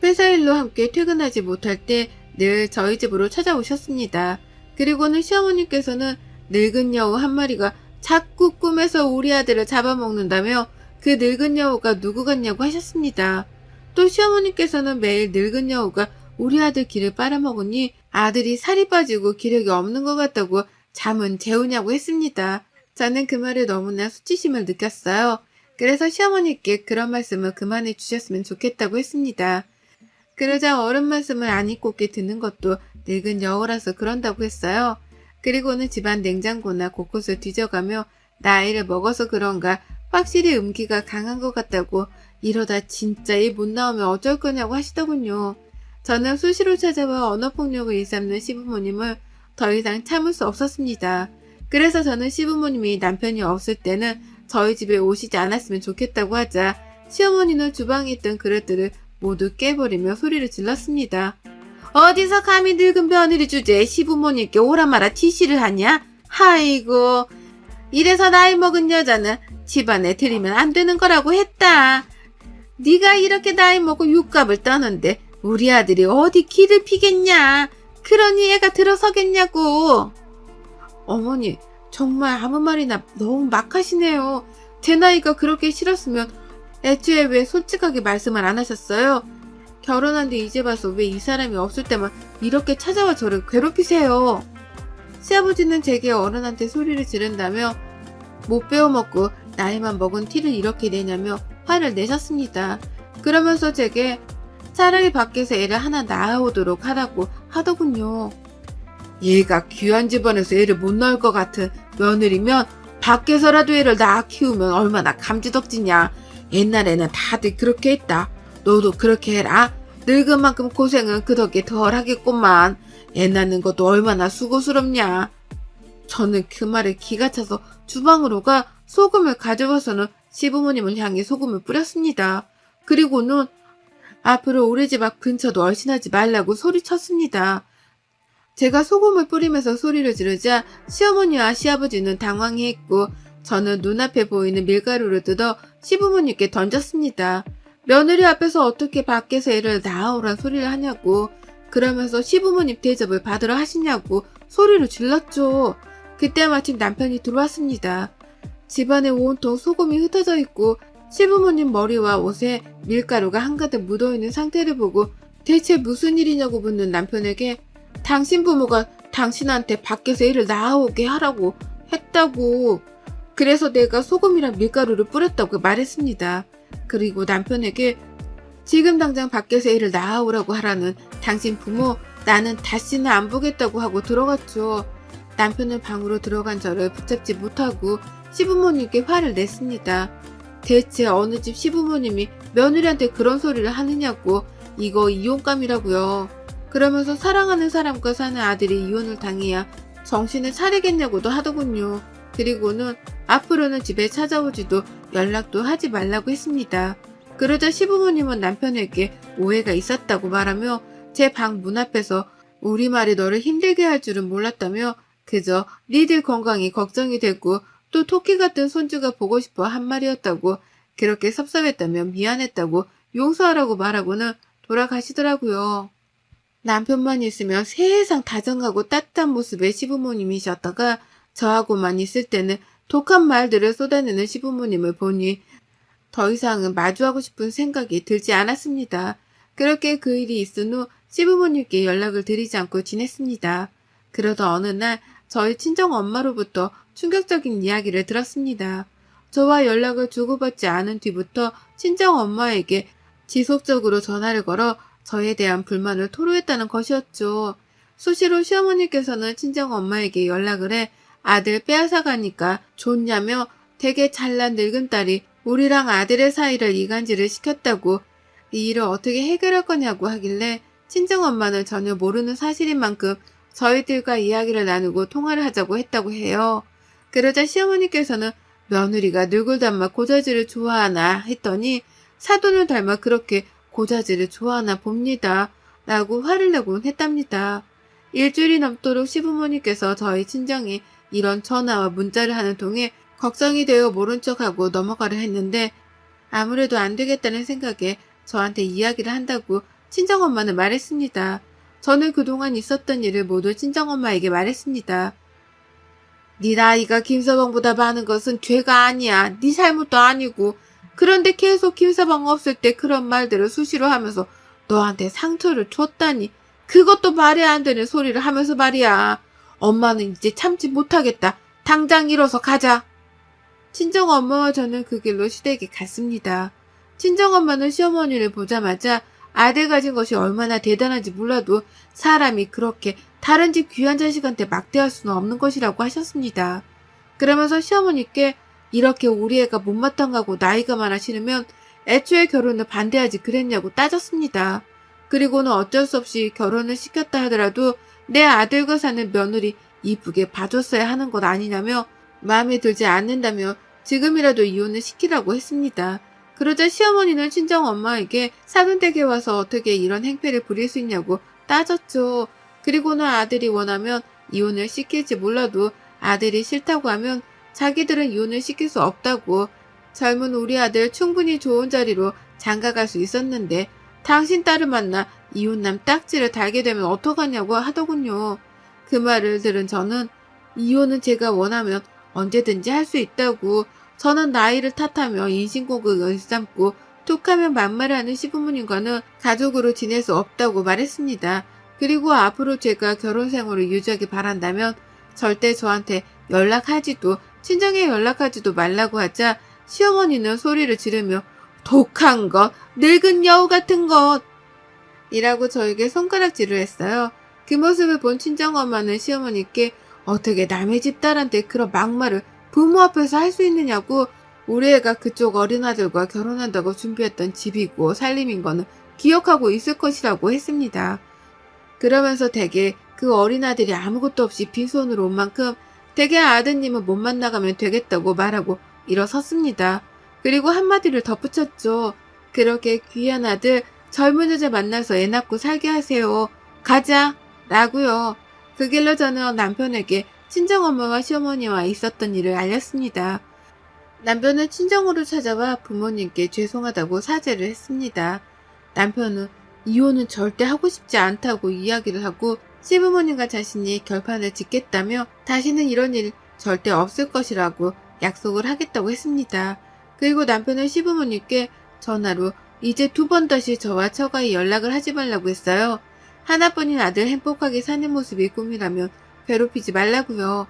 회사 일로 함께 퇴근하지 못할 때 늘 저희 집으로 찾아오셨습니다. 그리고는 시어머님께서는 늙은 여우 한 마리가 자꾸 꿈에서 우리 아들을 잡아먹는다며 그 늙은 여우가 누구 같냐고 하셨습니다. 또 시어머님께서는 매일 늙은 여우가 우리 아들 기를 빨아먹으니 아들이 살이 빠지고 기력이 없는 것 같다고 잠은 재우냐고 했습니다. 저는 그 말에 너무나 수치심을 느꼈어요. 그래서 시어머니께 그런 말씀을 그만해 주셨으면 좋겠다고 했습니다. 그러자 어른 말씀을 안 잊고게 듣는 것도 늙은 여우라서 그런다고 했어요. 그리고는 집안 냉장고나 곳곳을 뒤져가며 나이를 먹어서 그런가 확실히 음기가 강한 것 같다고 이러다 진짜 이 못 나오면 어쩔 거냐고 하시더군요. 저는 수시로 찾아와 언어폭력을 일삼는 시부모님을 더 이상 참을 수 없었습니다. 그래서 저는 시부모님이 남편이 없을 때는 저희 집에 오시지 않았으면 좋겠다고 하자 시어머니는 주방에 있던 그릇들을 모두 깨버리며 소리를 질렀습니다. 어디서 감히 늙은 며느리 주제에 시부모님께 오라 마라 티시를 하냐? 아이고, 이래서 나이 먹은 여자는 집안에 들이면 안 되는 거라고 했다. 네가 이렇게 나이 먹고 육갑을 떠는데 우리 아들이 어디 기를 피겠냐? 그러니 애가 들어서겠냐고. 어머니, 정말 아무 말이나 너무 막 하시네요. 제 나이가 그렇게 싫었으면 애초에 왜 솔직하게 말씀을 안 하셨어요? 결혼한 뒤 이제 봐서 왜 이 사람이 없을 때만 이렇게 찾아와 저를 괴롭히세요? 시아버지는 제게 어른한테 소리를 지른다며 못 배워먹고 나이만 먹은 티를 이렇게 내냐며 화를 내셨습니다. 그러면서 제게 차라리 밖에서 애를 하나 낳아오도록 하라고 하더군요. 얘가 귀한 집안에서 애를 못 낳을 것 같은 며느리면 밖에서라도 애를 낳아 키우면 얼마나 감지덕지냐. 옛날에는 다들 그렇게 했다. 너도 그렇게 해라. 늙은 만큼 고생은 그 덕에 덜 하겠구만. 애 낳는 것도 얼마나 수고스럽냐. 저는 그 말에 기가 차서 주방으로 가 소금을 가져와서는 시부모님을 향해 소금을 뿌렸습니다. 그리고는 앞으로 우리 집 앞 근처도 얼씬하지 말라고 소리쳤습니다. 제가 소금을 뿌리면서 소리를 지르자 시어머니와 시아버지는 당황해했고 저는 눈앞에 보이는 밀가루를 뜯어 시부모님께 던졌습니다. 며느리 앞에서 어떻게 밖에서 애를 낳아오란 소리를 하냐고, 그러면서 시부모님 대접을 받으러 하시냐고 소리를 질렀죠. 그때 마침 남편이 들어왔습니다. 집안에 온통 소금이 흩어져 있고 시부모님 머리와 옷에 밀가루가 한가득 묻어있는 상태를 보고 대체 무슨 일이냐고 묻는 남편에게 당신 부모가 당신한테 밖에서 애를 낳아오게 하라고 했다고, 그래서 내가 소금이랑 밀가루를 뿌렸다고 말했습니다. 그리고 남편에게 지금 당장 밖에서 애를 낳아오라고 하라는 당신 부모 나는 다시는 안 보겠다고 하고 들어갔죠. 남편은 방으로 들어간 저를 붙잡지 못하고 시부모님께 화를 냈습니다. 대체 어느 집 시부모님이 며느리한테 그런 소리를 하느냐고, 이거 이혼감이라고요. 그러면서 사랑하는 사람과 사는 아들이 이혼을 당해야 정신을 차리겠냐고도 하더군요. 그리고는 앞으로는 집에 찾아오지도 연락도 하지 말라고 했습니다. 그러자 시부모님은 남편에게 오해가 있었다고 말하며 제 방 문 앞에서 우리말이 너를 힘들게 할 줄은 몰랐다며 그저 니들 건강이 걱정이 되고 또 토끼 같은 손주가 보고 싶어 한 말이었다고, 그렇게 섭섭했다며 미안했다고 용서하라고 말하고는 돌아가시더라고요. 남편만 있으면 세상 다정하고 따뜻한 모습의 시부모님이셨다가 저하고만 있을 때는 독한 말들을 쏟아내는 시부모님을 보니 더 이상은 마주하고 싶은 생각이 들지 않았습니다. 그렇게 그 일이 있은 후 시부모님께 연락을 드리지 않고 지냈습니다. 그러다 어느 날 저희 친정 엄마로부터 충격적인 이야기를 들었습니다. 저와 연락을 주고받지 않은 뒤부터 친정 엄마에게 지속적으로 전화를 걸어 저에 대한 불만을 토로했다는 것이었죠. 수시로 시어머니께서는 친정 엄마에게 연락을 해 아들 빼앗아 가니까 좋냐며 되게 잘난 늙은 딸이 우리랑 아들의 사이를 이간질을 시켰다고 이 일을 어떻게 해결할 거냐고 하길래 친정엄마는 전혀 모르는 사실인 만큼 저희들과 이야기를 나누고 통화를 하자고 했다고 해요. 그러자 시어머니께서는 며느리가 누굴 닮아 고자질을 좋아하나 했더니 사돈을 닮아 그렇게 고자질을 좋아하나 봅니다. 라고 화를 내곤 했답니다. 일주일이 넘도록 시부모님께서 저희 친정이 이런 전화와 문자를 하는 통에 걱정이 되어 모른 척하고 넘어가려 했는데 아무래도 안 되겠다는 생각에 저한테 이야기를 한다고 친정엄마는 말했습니다. 저는 그동안 있었던 일을 모두 친정엄마에게 말했습니다. 네 나이가 김서방보다 많은 것은 죄가 아니야. 네 잘못도 아니고. 그런데 계속 김서방 없을 때 그런 말들을 수시로 하면서 너한테 상처를 줬다니. 그것도 말이 안 되는 소리를 하면서 말이야. 엄마는 이제 참지 못하겠다. 당장 일어서 가자. 친정엄마와 저는 그 길로 시댁에 갔습니다. 친정엄마는 시어머니를 보자마자 아들 가진 것이 얼마나 대단한지 몰라도 사람이 그렇게 다른 집 귀한 자식한테 막대할 수는 없는 것이라고 하셨습니다. 그러면서 시어머니께 이렇게 우리 애가 못마땅하고 나이가 많아 싫으면 애초에 결혼을 반대하지 그랬냐고 따졌습니다. 그리고는 어쩔 수 없이 결혼을 시켰다 하더라도 내 아들과 사는 며느리 이쁘게 봐줬어야 하는 것 아니냐며 마음에 들지 않는다며 지금이라도 이혼을 시키라고 했습니다. 그러자 시어머니는 친정엄마에게 사돈댁에 와서 어떻게 이런 행패를 부릴 수 있냐고 따졌죠. 그리고는 아들이 원하면 이혼을 시킬지 몰라도 아들이 싫다고 하면 자기들은 이혼을 시킬 수 없다고 젊은 우리 아들 충분히 좋은 자리로 장가갈 수 있었는데 당신 딸을 만나 이혼남 딱지를 달게 되면 어떡하냐고 하더군요. 그 말을 들은 저는 이혼은 제가 원하면 언제든지 할 수 있다고 저는 나이를 탓하며 인신공격을 일삼고 툭하면 만말하는 시부모님과는 가족으로 지낼 수 없다고 말했습니다. 그리고 앞으로 제가 결혼 생활을 유지하기 바란다면 절대 저한테 연락하지도 친정에 연락하지도 말라고 하자 시어머니는 소리를 지르며 독한 것, 늙은 여우 같은 것 이라고 저에게 손가락질을 했어요. 그 모습을 본 친정엄마는 시어머니께 어떻게 남의 집 딸한테 그런 막말을 부모 앞에서 할 수 있느냐고 우리 애가 그쪽 어린아들과 결혼한다고 준비했던 집이고 살림인 거는 기억하고 있을 것이라고 했습니다. 그러면서 대개 그 어린아들이 아무것도 없이 빈손으로 온 만큼 대개 아드님은 못 만나가면 되겠다고 말하고 일어섰습니다. 그리고 한마디를 덧붙였죠. 그렇게 귀한 아들 젊은 여자 만나서 애 낳고 살게 하세요. 가자 라고요. 그 길로 저는 남편에게 친정엄마와 시어머니와 있었던 일을 알렸습니다. 남편은 친정으로 찾아와 부모님께 죄송하다고 사죄를 했습니다. 남편은 이혼은 절대 하고 싶지 않다고 이야기를 하고 시부모님과 자신이 결판을 짓겠다며 다시는 이런 일 절대 없을 것이라고 약속을 하겠다고 했습니다. 그리고 남편은 시부모님께 전화로 이제 2번 다시 저와 처가에 연락을 하지 말라고 했어요. 하나뿐인 아들 행복하게 사는 모습이 꿈이라면 괴롭히지 말라고요.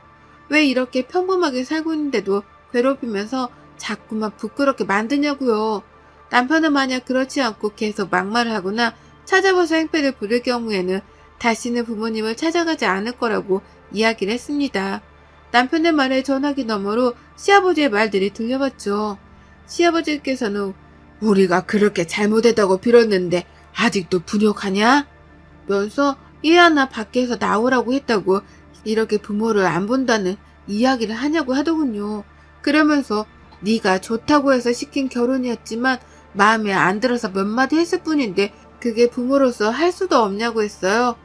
왜 이렇게 평범하게 살고 있는데도 괴롭히면서 자꾸만 부끄럽게 만드냐고요. 남편은 만약 그렇지 않고 계속 막말을 하거나 찾아와서 행패를 부릴 경우에는 다시는 부모님을 찾아가지 않을 거라고 이야기를 했습니다. 남편의 말에 전화기 너머로 시아버지의 말들이 들려왔죠. 시아버지께서는 우리가 그렇게 잘못했다고 빌었는데 아직도 분욕하냐? 면서 이 하나 밖에서 나오라고 했다고 이렇게 부모를 안 본다는 이야기를 하냐고 하더군요. 그러면서 네가 좋다고 해서 시킨 결혼이었지만 마음에 안 들어서 몇 마디 했을 뿐인데 그게 부모로서 할 수도 없냐고 했어요.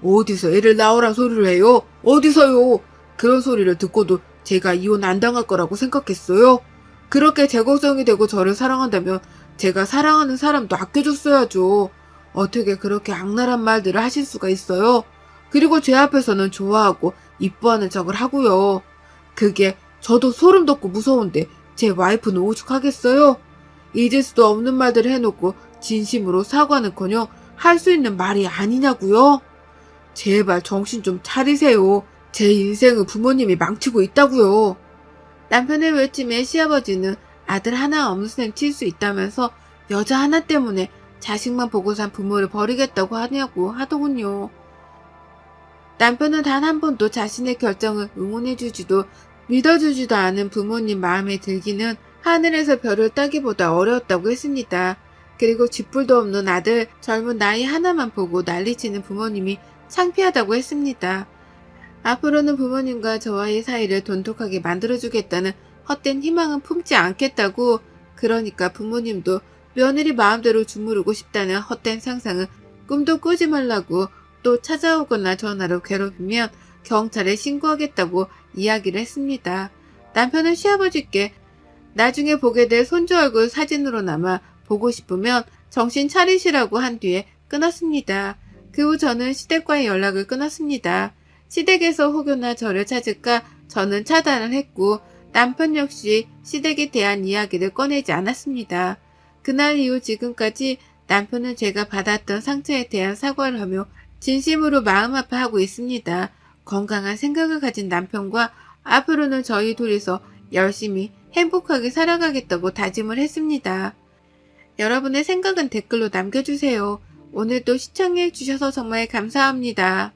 어디서 애를 낳으란 소리를 해요? 어디서요? 그런 소리를 듣고도 제가 이혼 안 당할 거라고 생각했어요? 그렇게 제 걱정이 되고 저를 사랑한다면 제가 사랑하는 사람도 아껴줬어야죠. 어떻게 그렇게 악랄한 말들을 하실 수가 있어요? 그리고 제 앞에서는 좋아하고 이뻐하는 척을 하고요. 그게 저도 소름 돋고 무서운데 제 와이프는 오죽하겠어요? 잊을 수도 없는 말들을 해놓고 진심으로 사과는커녕 할 수 있는 말이 아니냐고요? 제발 정신 좀 차리세요. 제 인생을 부모님이 망치고 있다고요. 남편의 외침에 시아버지는 아들 하나 없는 셈 칠 수 있다면서 여자 하나 때문에 자식만 보고 산 부모를 버리겠다고 하냐고 하더군요. 남편은 단 한 번도 자신의 결정을 응원해주지도 믿어주지도 않은 부모님 마음에 들기는 하늘에서 별을 따기보다 어려웠다고 했습니다. 그리고 쥐뿔도 없는 아들 젊은 나이 하나만 보고 난리치는 부모님이 창피하다고 했습니다. 앞으로는 부모님과 저와의 사이를 돈독하게 만들어주겠다는 헛된 희망은 품지 않겠다고, 그러니까 부모님도 며느리 마음대로 주무르고 싶다는 헛된 상상은 꿈도 꾸지 말라고, 또 찾아오거나 전화로 괴롭히면 경찰에 신고하겠다고 이야기를 했습니다. 남편은 시아버지께 나중에 보게 될 손주 얼굴 사진으로나마 보고 싶으면 정신 차리시라고 한 뒤에 끊었습니다. 그 후 저는 시댁과의 연락을 끊었습니다. 시댁에서 혹여나 저를 찾을까 저는 차단을 했고, 남편 역시 시댁에 대한 이야기를 꺼내지 않았습니다. 그날 이후 지금까지 남편은 제가 받았던 상처에 대한 사과를 하며 진심으로 마음 아파하고 있습니다. 건강한 생각을 가진 남편과 앞으로는 저희 둘이서 열심히 행복하게 살아가겠다고 다짐을 했습니다. 여러분의 생각은 댓글로 남겨주세요. 오늘도 시청해 주셔서 정말 감사합니다.